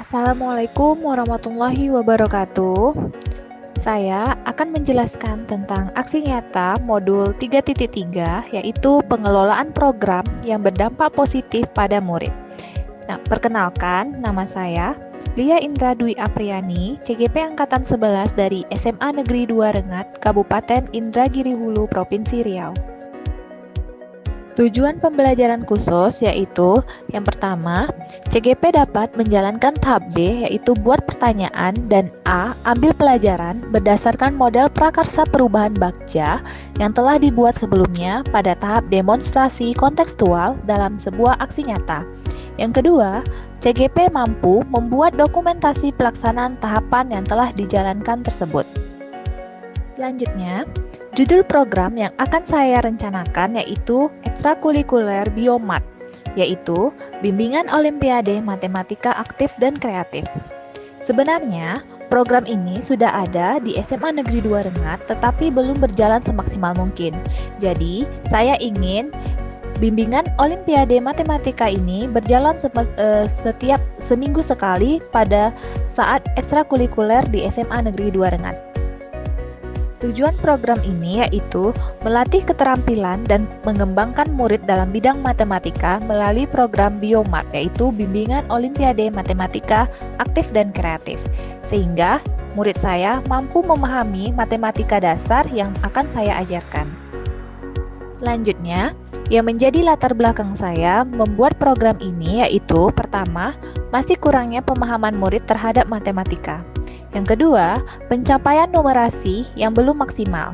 Assalamualaikum warahmatullahi wabarakatuh. Saya akan menjelaskan tentang aksi nyata modul 3.3, yaitu pengelolaan program yang berdampak positif pada murid. Nah, perkenalkan, nama saya Lia Indra Dwi Apriani, CGP Angkatan 11 dari SMA Negeri 2 Rengat, Kabupaten Indragiri Hulu, Provinsi Riau. Tujuan pembelajaran khusus yaitu yang pertama, CGP dapat menjalankan tahap B yaitu buat pertanyaan dan A ambil pelajaran berdasarkan model prakarsa perubahan Bagja yang telah dibuat sebelumnya pada tahap demonstrasi kontekstual dalam sebuah aksi nyata. Yang kedua, CGP mampu membuat dokumentasi pelaksanaan tahapan yang telah dijalankan tersebut. Selanjutnya, judul program yang akan saya rencanakan yaitu ekstrakurikuler Biomat, yaitu Bimbingan Olimpiade Matematika Aktif dan Kreatif. Sebenarnya, program ini sudah ada di SMA Negeri 2 Rengat, tetapi belum berjalan semaksimal mungkin. Jadi, saya ingin Bimbingan Olimpiade Matematika ini berjalan setiap seminggu sekali pada saat ekstrakurikuler di SMA Negeri 2 Rengat. Tujuan program ini yaitu melatih keterampilan dan mengembangkan murid dalam bidang matematika melalui program Biomat, yaitu Bimbingan Olimpiade Matematika Aktif dan Kreatif, sehingga murid saya mampu memahami matematika dasar yang akan saya ajarkan. Selanjutnya, yang menjadi latar belakang saya membuat program ini yaitu pertama, masih kurangnya pemahaman murid terhadap matematika. Yang kedua, pencapaian numerasi yang belum maksimal.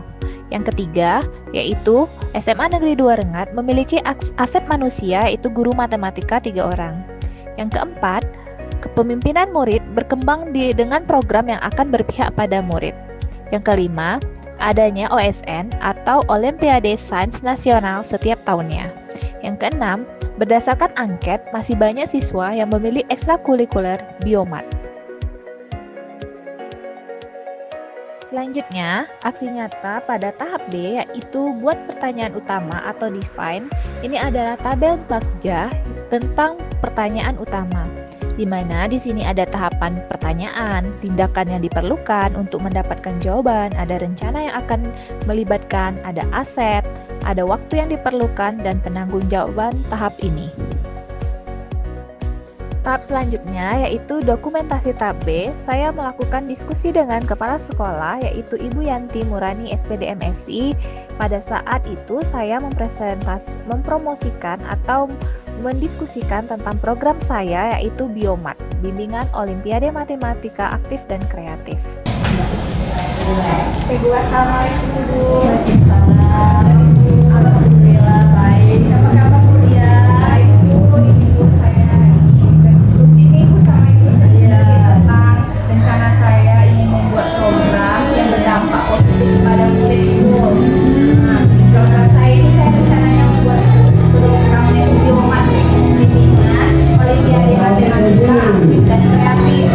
Yang ketiga, yaitu SMA Negeri 2 Rengat memiliki aset manusia yaitu guru matematika 3 orang. Yang keempat, kepemimpinan murid berkembang dengan program yang akan berpihak pada murid. Yang kelima, adanya OSN atau Olimpiade Sains Nasional setiap tahunnya. Yang keenam, berdasarkan angket masih banyak siswa yang memilih ekstrakurikuler Biomat. Selanjutnya, aksi nyata pada tahap B yaitu buat pertanyaan utama atau define. Ini adalah tabel Bagja tentang pertanyaan utama, di mana di sini ada tahapan pertanyaan, tindakan yang diperlukan untuk mendapatkan jawaban, ada rencana yang akan melibatkan, ada aset, ada waktu yang diperlukan, dan penanggung-jawaban tahap ini. Tahap selanjutnya yaitu dokumentasi tahap B. Saya melakukan diskusi dengan kepala sekolah yaitu Ibu Yanti Murani SPD MSI. Pada saat itu saya mempromosikan atau mendiskusikan tentang program saya yaitu Biomat, Bimbingan Olimpiade Matematika Aktif dan Kreatif. Ibu, assalamualaikum Ibu. Waalaikumsalam. Alhamdulillah baik. Apa kabar Bu Lia? Ibu saya ini berdiskusi nih Bu sama Ibu sedikit tentang rencana saya ingin membuat program yang berdampak positif kepada murid Ibu. Nah, program saya ini saya rencananya membuat programnya Biomat, Bimbingan Olimpiade Matematika Aktif dan Kreatif.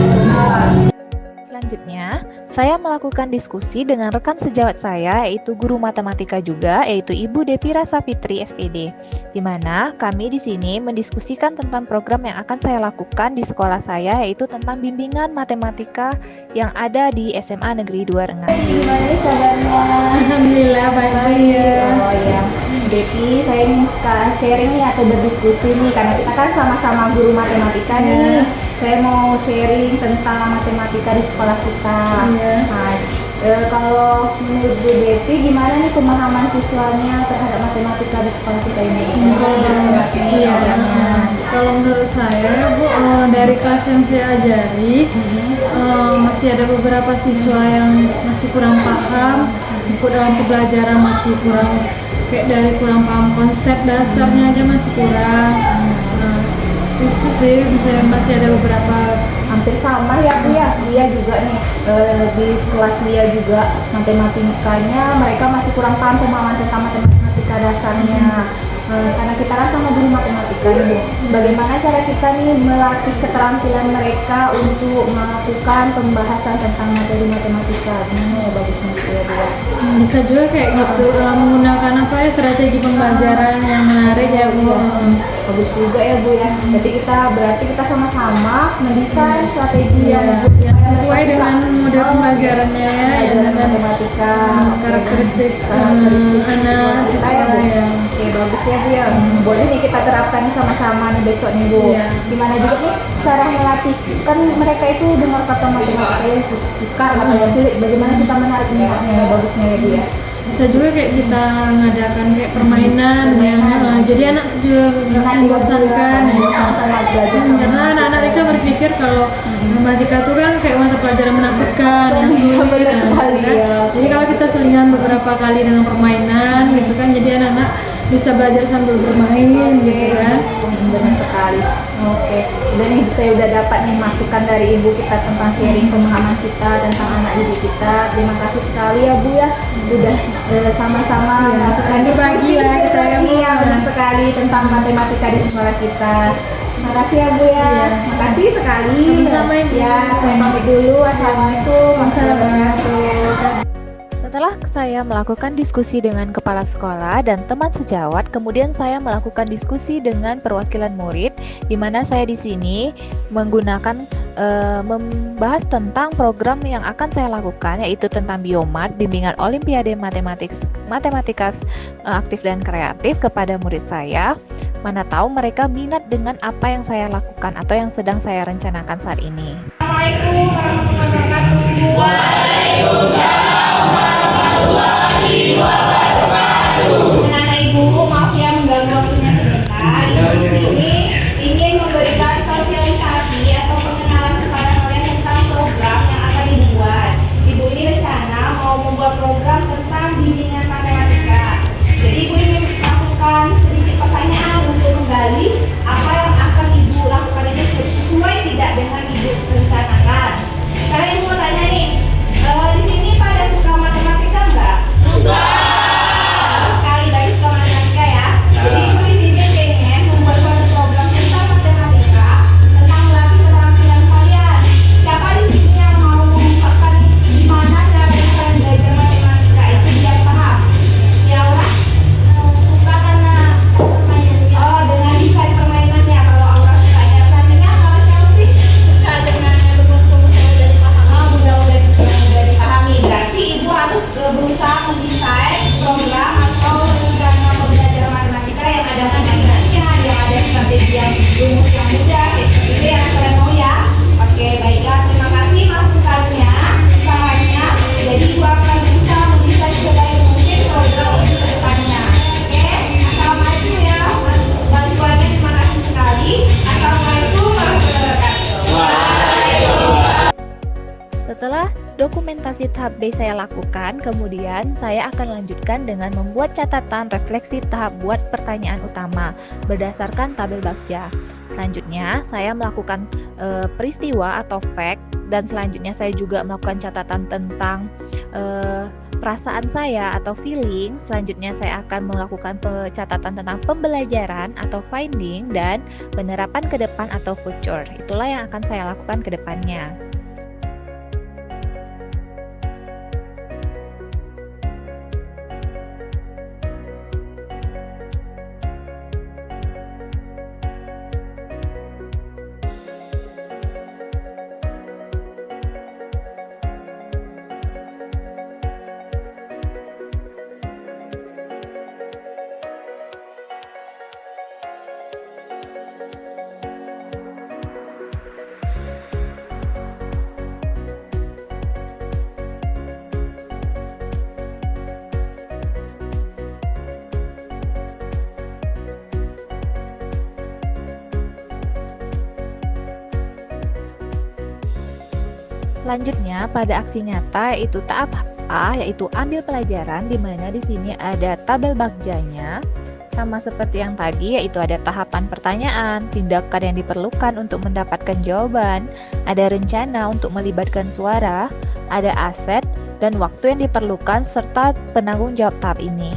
Selanjutnya, saya melakukan diskusi dengan rekan sejawat saya yaitu guru matematika juga yaitu Ibu Devira Safitri SPD, di mana kami di sini mendiskusikan tentang program yang akan saya lakukan di sekolah saya yaitu tentang bimbingan matematika yang ada di SMA Negeri 2 Rengat. Gimana nih kabarnya? Alhamdulillah baik ya. Oh ya, Devi, saya ingin sharing nih atau berdiskusi nih karena kita kan sama-sama guru matematika nih. Saya mau sharing tentang matematika di sekolah kita. Nah, kalau menurut Bu Devi, gimana nih pemahaman siswanya terhadap matematika di sekolah kita ini? Kalau menurut saya, Bu, dari kelas yang saya ajari, masih ada beberapa siswa yang masih kurang paham, dalam pembelajaran masih kurang, kurang paham konsep dasarnya aja masih kurang. Itu sih, masih ada beberapa. Hampir sama ya Bu ya, dia juga nih di kelas dia juga matematikanya mereka masih kurang paham pemahaman tentang matematika dasarnya. Karena kita kan sama guru matematika nih, bagaimana cara kita nih melatih keterampilan mereka untuk melakukan pembahasan tentang materi matematika? Ini ya bagusnya Bu ya Bu. Bisa juga kayak gitu, menggunakan apa ya, strategi pembelajaran yang menarik ya Bu. Bagus juga ya Bu ya. Berarti kita sama-sama mendesain strategi Iya, yang yang sesuai dengan model pembelajarannya ya, yang dengan matematika, karakteristik anak siswa ya. Oke, bagus ya Bu ya. Boleh nih kita terapkan nih sama-sama nih besok nih Bu. Iya. Gimana juga nih cara melatih, kan mereka itu dengar kata matematika yang sukar atau yang sulit, bagaimana kita menarik minatnya, bagusnya ya Bu ya. Bisa juga kayak kita ngadakan kayak permainan yang jadi anak tuh juga nggak membosankan ya. Karena anak-anak mereka berpikir kalau matematika itu kan kayak mata pelajaran menakutkan yang sulit. Benar sekali, Kan? ya. Jadi kalau kita selingan beberapa kali dengan permainan gitu kan, jadi anak-anak bisa belajar sambil bermain gitu kan. Benar sekali. Oke, udah nih saya udah dapat nih masukan dari ibu kita tentang sharing pemahaman kita tentang anak didik kita. Terima kasih sekali ya Bu ya, udah sama-sama melakukan diskusi berbagi ya, kita berbagi ya, ya, Bu. benar sekali tentang matematika di sekolah kita. Terima kasih ya Bu ya, terima kasih sekali. Sama-sama, Ibu. Ya, saya pamit dulu. Assalamualaikum warahmatullahi wabarakatuh. Setelah saya melakukan diskusi dengan kepala sekolah dan teman sejawat, kemudian saya melakukan diskusi dengan perwakilan murid, di mana saya di sini menggunakan membahas tentang program yang akan saya lakukan, yaitu tentang Biomat, bimbingan Olimpiade Matematika Aktif dan Kreatif kepada murid saya. Mana tahu mereka minat dengan apa yang saya lakukan atau yang sedang saya rencanakan saat ini. Assalamualaikum warahmatullahi wabarakatuh. Anak-anak Ibu, maaf ya mengganggu waktunya sebentar. Ibu di sini ingin memberikan sosialisasi atau pengenalan kepada kalian tentang program yang akan dibuat. Ibu ini rencana mau membuat program tentang bimbingan matematika. Jadi Ibu ingin melakukan sedikit pertanyaan untuk menggali apa yang akan Ibu lakukan ini sesuai tidak dengan Ibu rencanakan. Sekarang Ibu mau tanya nih, di sini pada suka matematika enggak? Suka. Sekali dari suka matematika ya. Jadi Ibu di sini pengen membuat suatu program tentang matematika, tentang melatih keterampilan kalian. Siapa di sini yang mau mengungkapkan gimana caranya kalian belajar matematika itu biar paham? Ya Aura? Suka karena permainannya. Oh, dengan desain permainannya. Kalau Aura sukanya selanjutnya kalau Chelsea suka dengan rumus-rumus yang udah dipahami. Oh, udah dipahami. Berarti Ibu harus berusaha mendesain program atau rencana pembelajaran matematika yang ada penjelasannya, yang ada strategi yang rumus yang mudah, kayak seperti itu yang kalian mau ya. Oke, baiklah. Terima kasih masukannya, usahanya. Jadi Ibu akan berusaha mendesain sebaik mungkin program untuk kedepannya. Oke, assalamualaikum ya. Bantuannya terima kasih sekali. Assalamualaikum warahmatullahi wabarakatuh. Setelah dokumentasi tahap B saya lakukan, kemudian saya akan lanjutkan dengan membuat catatan refleksi tahap buat pertanyaan utama berdasarkan tabel Bagja. Selanjutnya, saya melakukan peristiwa atau fact, dan selanjutnya saya juga melakukan catatan tentang perasaan saya atau feeling. Selanjutnya saya akan melakukan catatan tentang pembelajaran atau finding, dan penerapan ke depan atau future. Itulah yang akan saya lakukan ke depannya. Selanjutnya pada aksi nyata yaitu tahap A, yaitu ambil pelajaran, di mana di sini ada tabel Bagjanya. Sama seperti yang tadi, yaitu ada tahapan pertanyaan, tindakan yang diperlukan untuk mendapatkan jawaban, ada rencana untuk melibatkan suara, ada aset dan waktu yang diperlukan serta penanggung jawab tahap ini.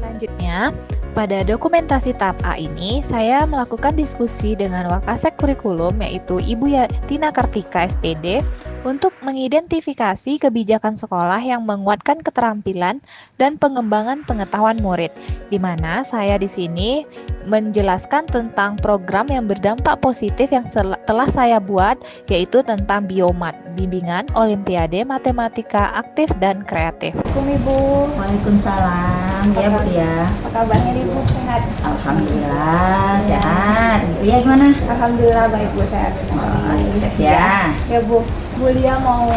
Selanjutnya, pada dokumentasi tahap A ini, saya melakukan diskusi dengan Wakasek Kurikulum, yaitu Ibu Tina Kartika, SPD, untuk mengidentifikasi kebijakan sekolah yang menguatkan keterampilan dan pengembangan pengetahuan murid, di mana saya di sini menjelaskan tentang program yang berdampak positif yang telah saya buat, yaitu tentang Biomat, bimbingan Olimpiade Matematika Aktif dan Kreatif. Assalamualaikum Ibu. Waalaikumsalam. Ya Bu ya. Apa kabarnya Ibu? Sehat? Alhamdulillah sehat. Bu ya gimana? Alhamdulillah baik Bu, sehat. Sukses ya. Ya Bu, Bu Lia mau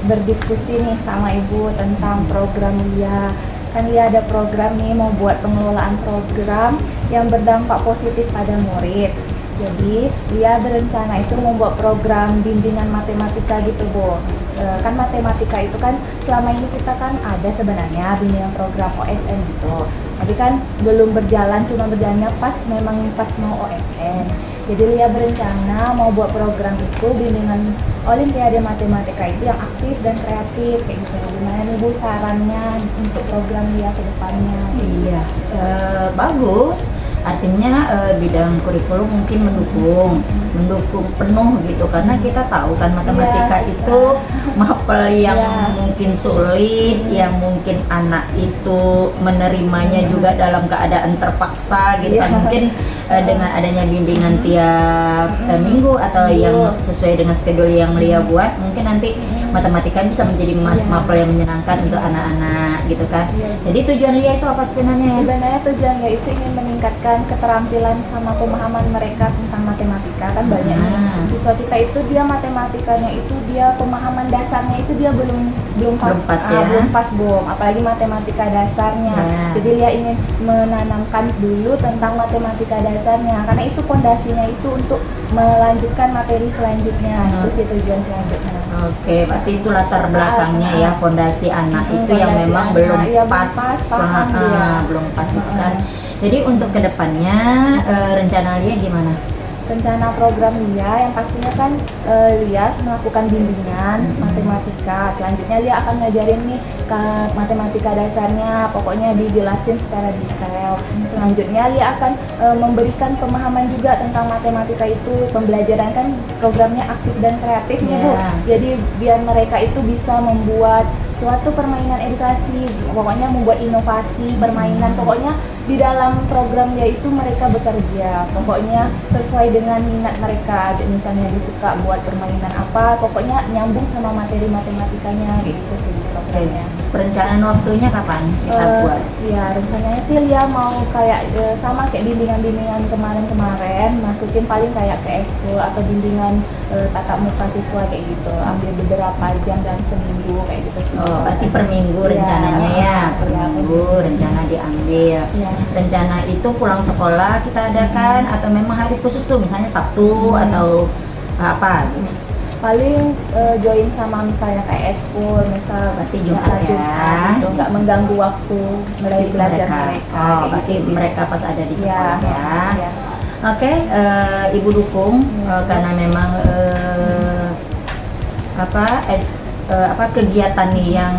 berdiskusi nih sama Ibu tentang program Lia. Kan Lia ada program nih, mau buat pengelolaan program yang berdampak positif pada murid. Jadi Lia berencana itu membuat program bimbingan matematika gitu Bu. Kan matematika itu kan selama ini kita kan ada sebenarnya bimbingan program OSN gitu. Tapi kan belum berjalan, cuma berjalannya pas mau OSN. Jadi Lia berencana mau buat program itu bimbingan Olimpiade Matematika itu yang aktif dan kreatif kayak gitu. Gimana nih Bu sarannya untuk program Lia ke depannya? Iya, bagus. Artinya bidang kurikulum mungkin mendukung penuh gitu, karena kita tahu kan matematika itu mapel yang mungkin sulit, yang mungkin anak itu menerimanya juga dalam keadaan terpaksa gitu kan. Mungkin dengan adanya bimbingan tiap minggu atau yang sesuai dengan schedule yang Lia buat, mungkin nanti matematika bisa menjadi mapel yang menyenangkan untuk anak-anak gitu kan. Jadi tujuan Lia itu apa sebenarnya? Sebenarnya tujuannya itu ingin meningkatkan keterampilan sama pemahaman mereka tentang matematika. Kan banyak nih siswa kita itu dia matematikanya itu dia pemahaman dasarnya itu dia belum pas ya? Belum pas Bu, apalagi matematika dasarnya. Jadi dia ingin menanamkan dulu tentang matematika dasarnya, karena itu pondasinya itu untuk melanjutkan materi selanjutnya. Itu sih tujuan selanjutnya. Oke, berarti itu latar belakangnya ya, pondasi anak itu yang memang belum pas itu kan. Jadi untuk kedepannya rencana Lia gimana? Rencana program Lia yang pastinya kan Lia melakukan bimbingan matematika. Selanjutnya Lia akan ngajarin nih ke matematika dasarnya, pokoknya dijelasin secara detail. Selanjutnya Lia akan memberikan pemahaman juga tentang matematika itu. Pembelajaran kan programnya aktif dan kreatif nih Bu. Jadi biar mereka itu bisa membuat suatu permainan edukasi, pokoknya membuat inovasi permainan, pokoknya di dalam programnya itu mereka bekerja, pokoknya sesuai dengan minat mereka. Misalnya disuka buat permainan apa, pokoknya nyambung sama materi matematikanya gitu sih programnya. Perencanaan waktunya kapan kita buat? Ya rencananya sih Lia mau kayak sama kayak bimbingan-bimbingan kemarin-kemarin, masukin paling kayak ke eskul atau bimbingan tatap muka siswa kayak gitu, ambil beberapa jam dalam seminggu kayak gitu sih. Oh, berarti per minggu rencananya ya, per minggu rencana diambil. Rencana itu pulang sekolah kita adakan atau memang hari khusus tuh, misalnya Sabtu atau apa? Paling join sama misalnya kayak eskul, misal berarti Jumat ya, gitu, nggak mengganggu waktu belajar mereka. Oh, berarti gitu mereka pas ada di sekolah ya. Ya. Oke, Ibu dukung karena memang kegiatan yang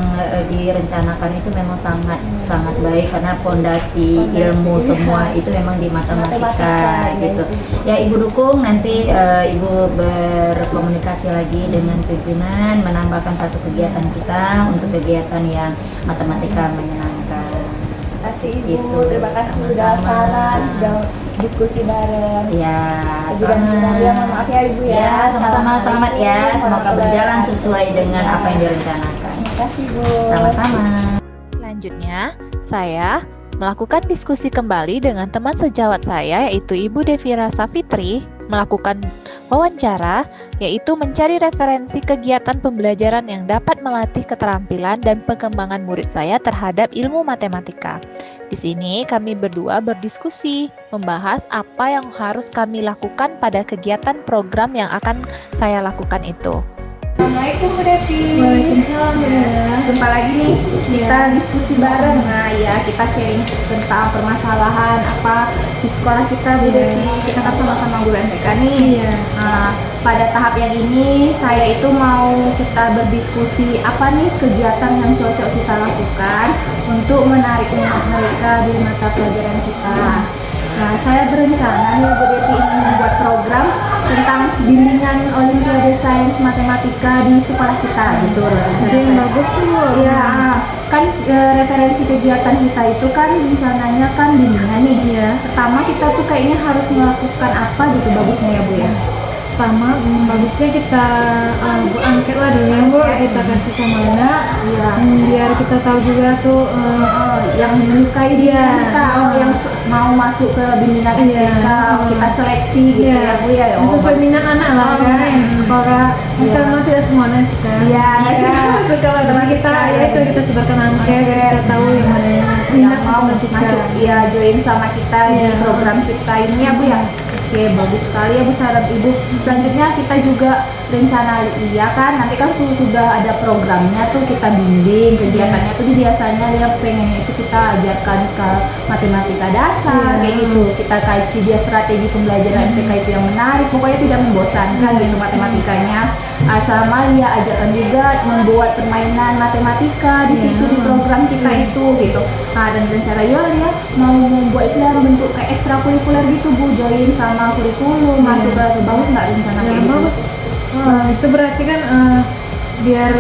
direncanakan itu memang sangat baik, karena pondasi ilmu semua itu memang di matematika gitu. Ya Ibu dukung, nanti Ibu berkomunikasi lagi dengan pimpinan menambahkan satu kegiatan kita untuk kegiatan yang matematika menyenangkan. Terima kasih Ibu, terima kasih sudah saran, sudah diskusi bareng. Ya, maaf ya Ibu ya. Ya, sama-sama, selamat ya. Semoga berjalan sesuai dengan apa yang direncanakan. Terima kasih Bu. Sama-sama. Selanjutnya, saya melakukan diskusi kembali dengan teman sejawat saya, yaitu Ibu Devira Safitri, melakukan wawancara, yaitu mencari referensi kegiatan pembelajaran yang dapat melatih keterampilan dan pengembangan murid saya terhadap ilmu matematika. Di sini kami berdua berdiskusi, membahas apa yang harus kami lakukan pada kegiatan program yang akan saya lakukan itu. Assalamualaikum Bu Devi. Waalaikumsalam Bu ya. Jumpa lagi nih, kita diskusi bareng. Nah ya, kita sharing tentang permasalahan apa di sekolah kita Bu Devi. Kita kan sama-sama guru MTK nih. Nah, pada tahap yang ini saya itu mau kita berdiskusi apa nih kegiatan yang cocok kita lakukan untuk menarik minat mereka di mata pelajaran kita. Nah, saya berencana nih Bu Devi ingin membuat program tentang bimbingan Olimpiade Sains Matematika di sekolah kita gitu loh. Jadi yang bagus tuh. Iya, kan referensi kegiatan kita itu kan rencananya kan bimbingan nih. Iya. Pertama kita tuh kayaknya harus melakukan apa gitu bagusnya ya Bu ya. Pertama, bagusnya kita buat angket lah dulu ya Bu, kita kasih sama anak. Iya. Biar kita tahu juga tuh Yang menyukai dia Iya. kita, yang mau masuk ke bimbingan Iya. MTK, kita seleksi gitu Iya. ya Bu ya. yang sesuai minat anak lah kan. Apakah Iya. karena tidak semua anak suka. Iya, nggak Ya. suka Jadi matematika. kita ya itu kita sebarkan angket, kita tahu yang mana yang yang minat mau matematika. masuk ya join sama kita di Iya. program kita ini ya Bu ya. Oke, bagus sekali ya Bu saran Ibu. Selanjutnya kita juga rencana kan nanti kan sudah ada programnya tuh kita bimbing kegiatannya tuh biasanya dia pengennya itu kita ajarkan ke matematika dasar Iya. kayak gitu, kita kasih dia strategi pembelajaran MTK itu yang menarik, pokoknya tidak membosankan gitu matematikanya. Sama dia ajarkan juga membuat permainan matematika di situ di program kita itu gitu. Nah, dan rencana ya mau membuat itu yang bentuk kayak ekstrakurikuler gitu Bu, join sama kurikulum, masuk ke bagus nggak rencana kayak gitu? Bagus. Itu berarti kan biar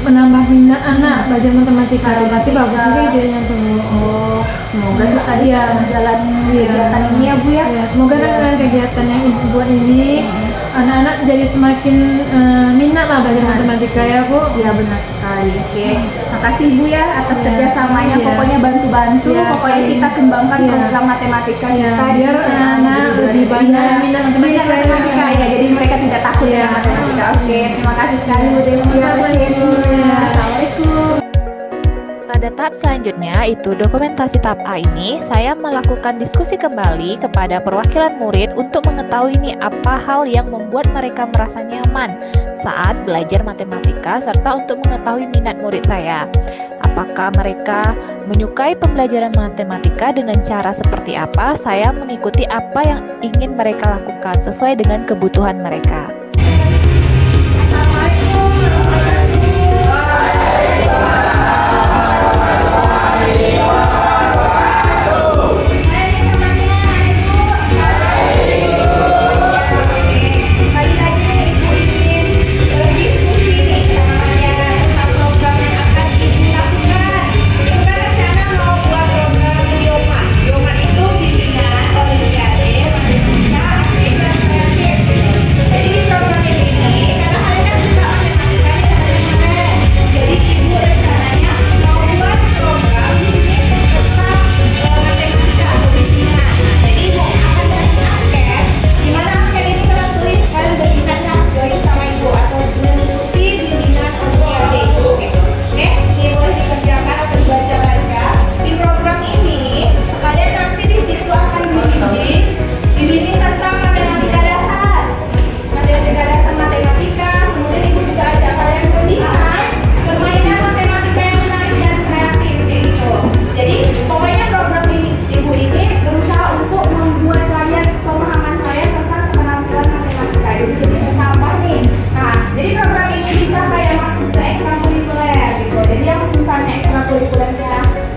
menambah minat anak belajar matematika. Berarti bagus juga idenya tuh. Oh, semoga kita bisa Iya. menjalani Iya. kegiatan ini ya Bu ya. Ya, semoga dengan kegiatan yang Ibu buat ini anak-anak jadi semakin minat lah belajar matematika ya Bu. Iya benar sekali. Oke, makasih Ibu ya atas Iya. kerjasamanya. Iya. Pokoknya bantu-bantu. Iya, Pokoknya saling. kita kembangkan Iya. program matematika Iya, kita. biar di anak Sekolah lebih Negeri. banyak Iya. minat matematika. Minat matematika ya. Jadi mereka tidak takut Iya. dengan matematika. Oke, terima kasih sekali Bu Dewi atas Sama-sama, sharingnya. Ibu. Iya. Assalamualaikum. Pada tahap selanjutnya, itu dokumentasi tahap A ini, saya melakukan diskusi kembali kepada perwakilan murid untuk mengetahui nih apa hal yang membuat mereka merasa nyaman saat belajar matematika serta untuk mengetahui minat murid saya. Apakah mereka menyukai pembelajaran matematika dengan cara seperti apa? Saya mengikuti apa yang ingin mereka lakukan sesuai dengan kebutuhan mereka.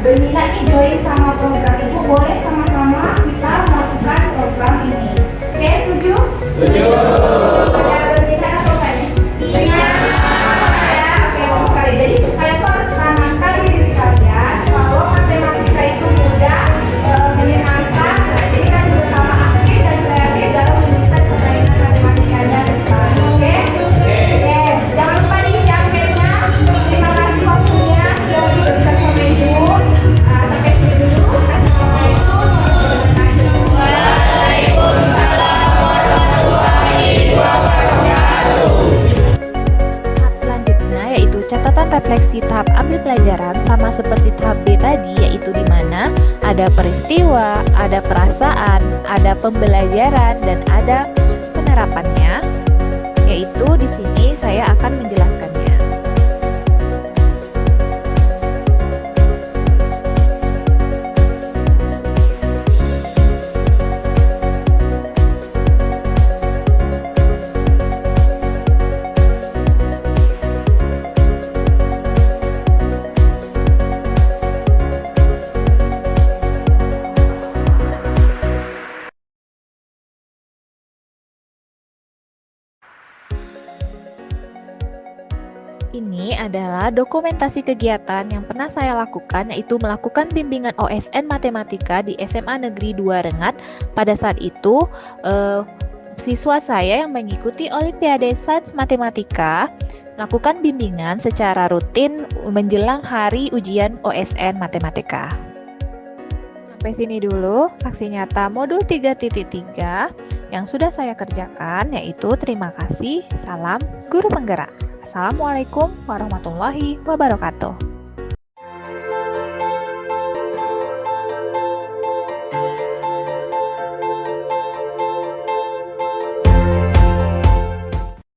berminat nih join sama program itu, boleh sama-sama kita melakukan program ini. Oke, setuju? Setuju. Ada berminat atau enggak nih? Iya. Ya, oke, bagus sekali. Jadi kalian tuh harus tanamkan di diri kalian kalau matematika itu mudah, menyenangkan, jadi kan bersama aktif dan kreatif dalam menyelesaikan permainan matematikanya ke depan. Oke? Oke, jangan lupa nih isi akhirnya. Terima kasih waktunya sudah diberikan sama Ibu. Sampai sini dulu. Assalamualaikum warahmatullahi wabarakatuh. Tahap selanjutnya yaitu catatan refleksi tahap ambil pelajaran, sama seperti tahap B tadi, yaitu di mana ada peristiwa, ada perasaan, ada pembelajaran, dan ada penerapannya. Yaitu di sini saya akan menjelaskannya. ini adalah dokumentasi kegiatan yang pernah saya lakukan, yaitu melakukan bimbingan OSN Matematika di SMA Negeri 2 Rengat. Pada saat itu, siswa saya yang mengikuti Olimpiade Sains Matematika melakukan bimbingan secara rutin menjelang hari ujian OSN Matematika. Sampai sini dulu aksi nyata modul 3.3 yang sudah saya kerjakan, yaitu terima kasih, salam guru penggerak. Assalamualaikum warahmatullahi wabarakatuh.